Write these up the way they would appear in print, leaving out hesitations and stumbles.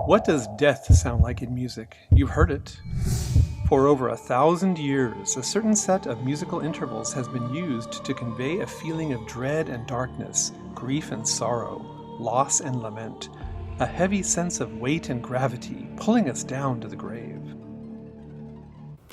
What does death sound like in music? You've heard it. For over 1,000 years, a certain set of musical intervals has been used to convey a feeling of dread and darkness, grief and sorrow, loss and lament, a heavy sense of weight and gravity pulling us down to the grave.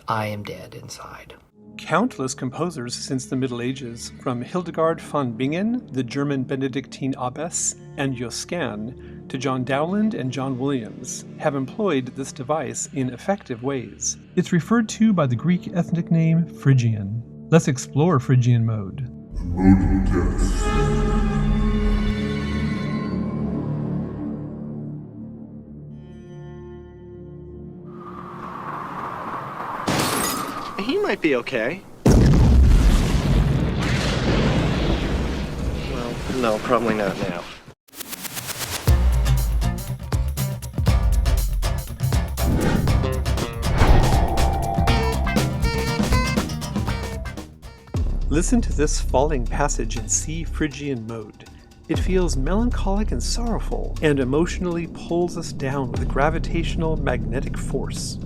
I am dead inside. Countless composers since the Middle Ages, from Hildegard von Bingen, the German Benedictine abbess, and Josquin, to John Dowland and John Williams, have employed this device in effective ways. It's referred to by the Greek ethnic name Phrygian. Let's explore Phrygian mode. Modal death. He might be okay. Well, no, probably not now. Listen to this falling passage in C Phrygian mode. It feels melancholic and sorrowful, and emotionally pulls us down with a gravitational magnetic force.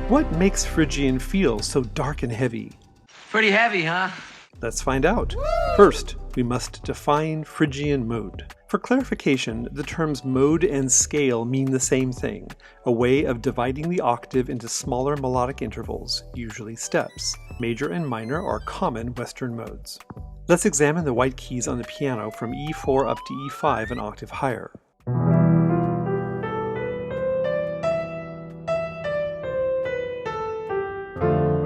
What makes Phrygian feel so dark and heavy? Pretty heavy, huh? Let's find out. First, we must define Phrygian mode. For clarification, the terms mode and scale mean the same thing, a way of dividing the octave into smaller melodic intervals, usually steps. Major and minor are common Western modes. Let's examine the white keys on the piano from E4 up to E5, an octave higher.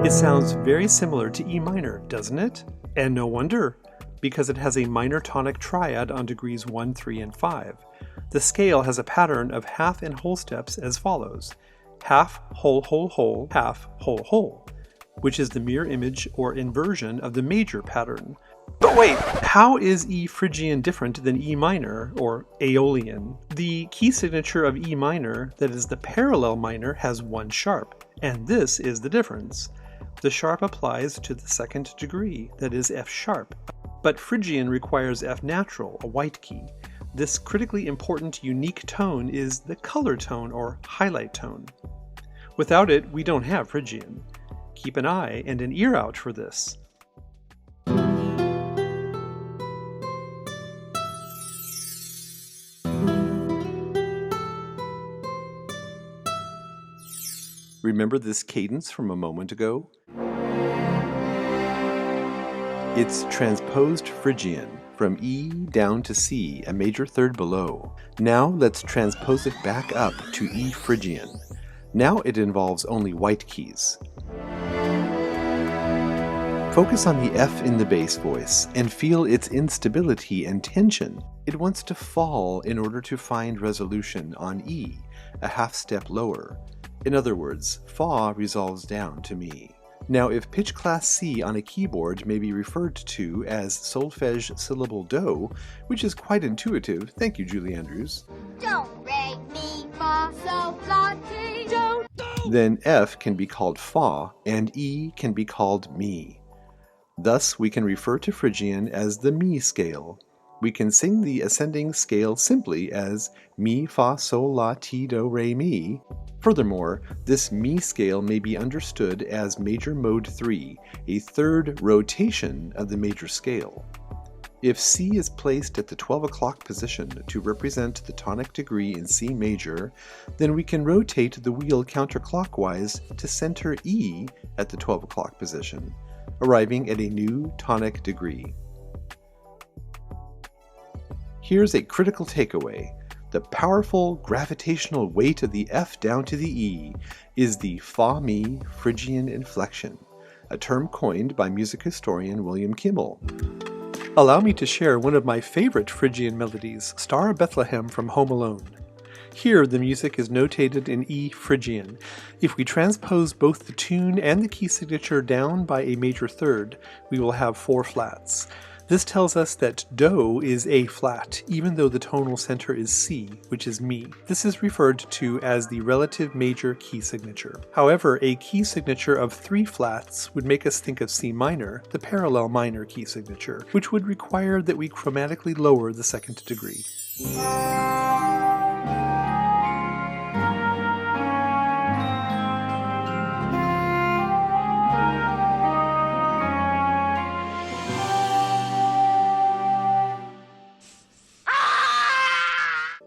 It sounds very similar to E minor, doesn't it? And no wonder, because it has a minor tonic triad on degrees 1, 3, and 5. The scale has a pattern of half and whole steps as follows: half, whole, whole, whole, half, whole, whole, which is the mirror image or inversion of the major pattern. But wait, how is E Phrygian different than E minor, or Aeolian? The key signature of E minor, that is the parallel minor, has one sharp, and this is the difference. The sharp applies to the second degree, that is F sharp. But Phrygian requires F natural, a white key. This critically important unique tone is the color tone or highlight tone. Without it, we don't have Phrygian. Keep an eye and an ear out for this. Remember this cadence from a moment ago? It's transposed Phrygian, from E down to C, a major third below. Now let's transpose it back up to E Phrygian. Now it involves only white keys. Focus on the F in the bass voice and feel its instability and tension. It wants to fall in order to find resolution on E, a half step lower. In other words, Fa resolves down to Mi. Now, if pitch class C on a keyboard may be referred to as solfege syllable do, which is quite intuitive, thank you, Julie Andrews, Don't re, mi, fa, sol, la, ti, do, do. Then F can be called Fa and E can be called Mi. Thus, we can refer to Phrygian as the Mi scale. We can sing the ascending scale simply as Mi, Fa, Sol, La, Ti, Do, Re, Mi. Furthermore, this Mi scale may be understood as major mode 3, a third rotation of the major scale. If C is placed at the 12 o'clock position to represent the tonic degree in C major, then we can rotate the wheel counterclockwise to center E at the 12 o'clock position, arriving at a new tonic degree. Here's a critical takeaway. The powerful gravitational weight of the F down to the E is the Fa-Mi Phrygian inflection, a term coined by music historian William Kimmel. Allow me to share one of my favorite Phrygian melodies, Star of Bethlehem from Home Alone. Here, the music is notated in E Phrygian. If we transpose both the tune and the key signature down by a major third, we will have 4 flats. This tells us that Do is A flat, even though the tonal center is C, which is Mi. This is referred to as the relative major key signature. However, a key signature of 3 flats would make us think of C minor, the parallel minor key signature, which would require that we chromatically lower the second degree.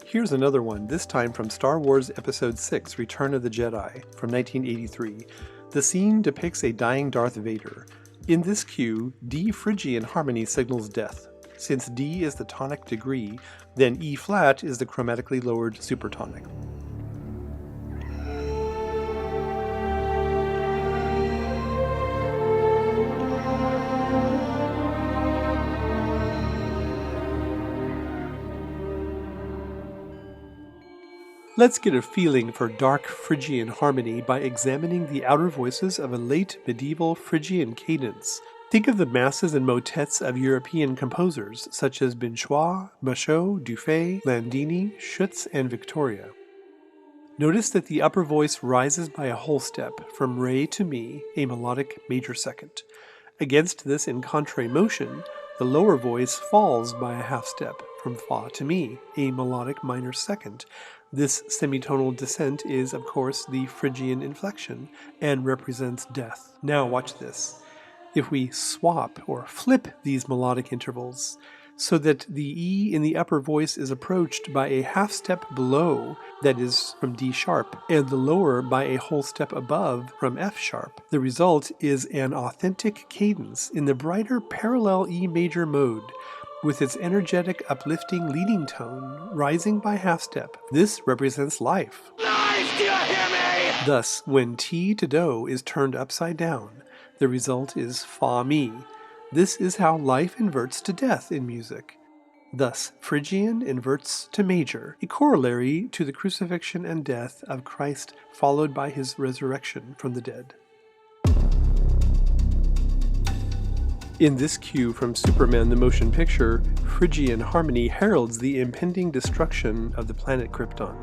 Here's another one, this time from Star Wars Episode 6, Return of the Jedi, from 1983. The scene depicts a dying Darth Vader. In this cue, D Phrygian harmony signals death. Since D is the tonic degree, then E flat is the chromatically lowered supertonic. Let's get a feeling for dark Phrygian harmony by examining the outer voices of a late medieval Phrygian cadence. Think of the masses and motets of European composers such as Binchois, Machaut, Dufay, Landini, Schütz, and Victoria. Notice that the upper voice rises by a whole step from Re to Mi, a melodic major second. Against this in contrary motion, the lower voice falls by a half step from Fa to Mi, a melodic minor second. This semitonal descent is, of course, the Phrygian inflection and represents death. Now watch this. If we swap or flip these melodic intervals so that the E in the upper voice is approached by a half step below, that is from D sharp, and the lower by a whole step above from F sharp, the result is an authentic cadence in the brighter parallel E major mode, with its energetic, uplifting leading tone rising by half step. This represents life. Life, do you hear me? Thus, when T to Do is turned upside down, the result is Fa Mi. This is how life inverts to death in music. Thus, Phrygian inverts to major, a corollary to the crucifixion and death of Christ followed by his resurrection from the dead. In this cue from Superman the Motion Picture, Phrygian harmony heralds the impending destruction of the planet Krypton.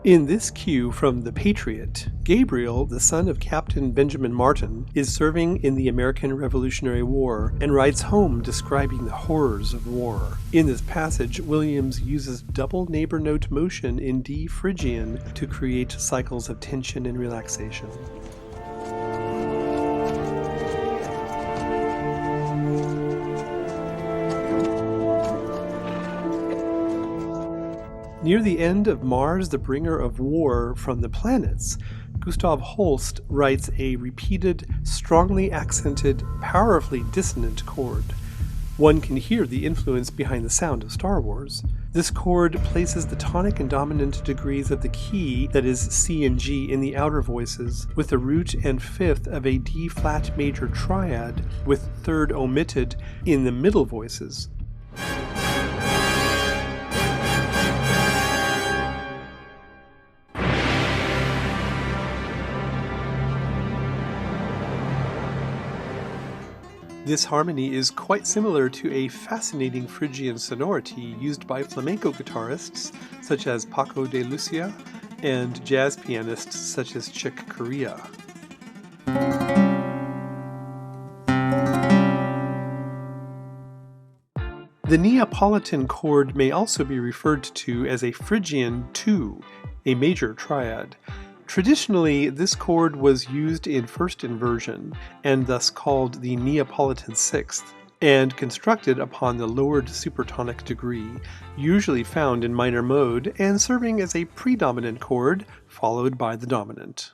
In this cue from The Patriot, Gabriel, the son of Captain Benjamin Martin, is serving in the American Revolutionary War and writes home describing the horrors of war. In this passage, Williams uses double neighbor note motion in D Phrygian to create cycles of tension and relaxation. Near the end of Mars, the Bringer of War from the Planets, Gustav Holst writes a repeated, strongly accented, powerfully dissonant chord. One can hear the influence behind the sound of Star Wars. This chord places the tonic and dominant degrees of the key, that is C and G, in the outer voices, with the root and fifth of a D-flat major triad, with third omitted, in the middle voices. This harmony is quite similar to a fascinating Phrygian sonority used by flamenco guitarists such as Paco de Lucia and jazz pianists such as Chick Corea. The Neapolitan chord may also be referred to as a Phrygian 2, a major triad. Traditionally, this chord was used in first inversion, and thus called the Neapolitan sixth, and constructed upon the lowered supertonic degree, usually found in minor mode, and serving as a predominant chord, followed by the dominant.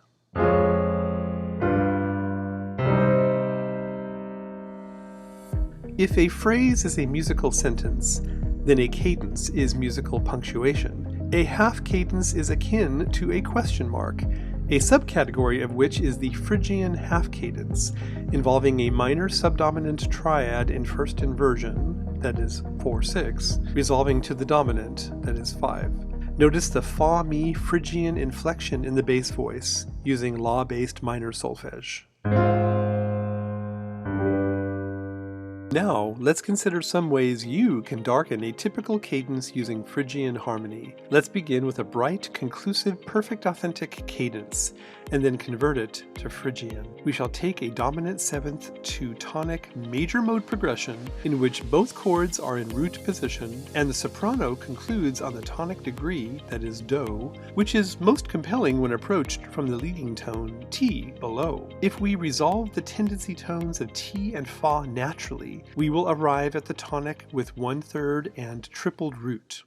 If a phrase is a musical sentence, then a cadence is musical punctuation. A half cadence is akin to a question mark, a subcategory of which is the Phrygian half cadence, involving a minor subdominant triad in first inversion, that is 4-6, resolving to the dominant, that is 5. Notice the fa-mi Phrygian inflection in the bass voice, using law-based minor solfege. Now, let's consider some ways you can darken a typical cadence using Phrygian harmony. Let's begin with a bright, conclusive, perfect authentic cadence, and then convert it to Phrygian. We shall take a dominant 7th to tonic major mode progression in which both chords are in root position, and the soprano concludes on the tonic degree, that is Do, which is most compelling when approached from the leading tone, T, below. If we resolve the tendency tones of T and Fa naturally, we will arrive at the tonic with 1/3 and tripled root.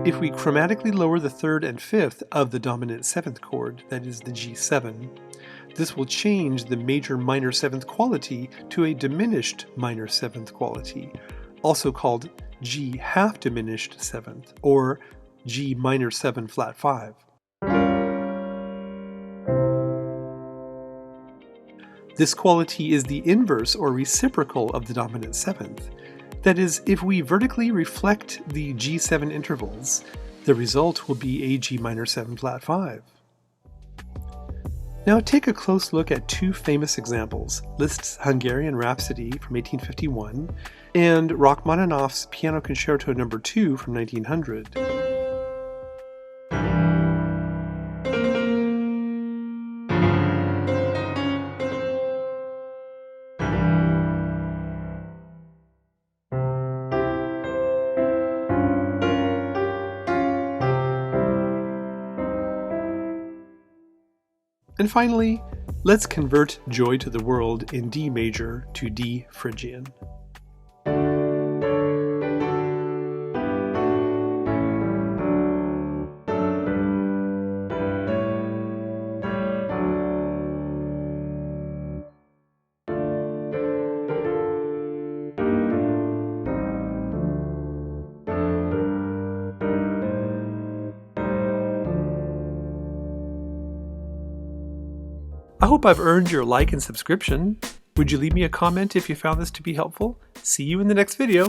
If we chromatically lower the 3rd and 5th of the dominant 7th chord, that is the G7, this will change the major minor 7th quality to a diminished minor 7th quality, also called G half diminished 7th, or G minor 7 flat 5. This quality is the inverse or reciprocal of the dominant 7th. That is, if we vertically reflect the G7 intervals, the result will be a G minor 7 flat 5. Now take a close look at two famous examples, Liszt's Hungarian Rhapsody from 1851 and Rachmaninoff's Piano Concerto No. 2 from 1900. And finally, let's convert Joy to the World in D major to D Phrygian. I hope I've earned your like and subscription. Would you leave me a comment if you found this to be helpful? See you in the next video.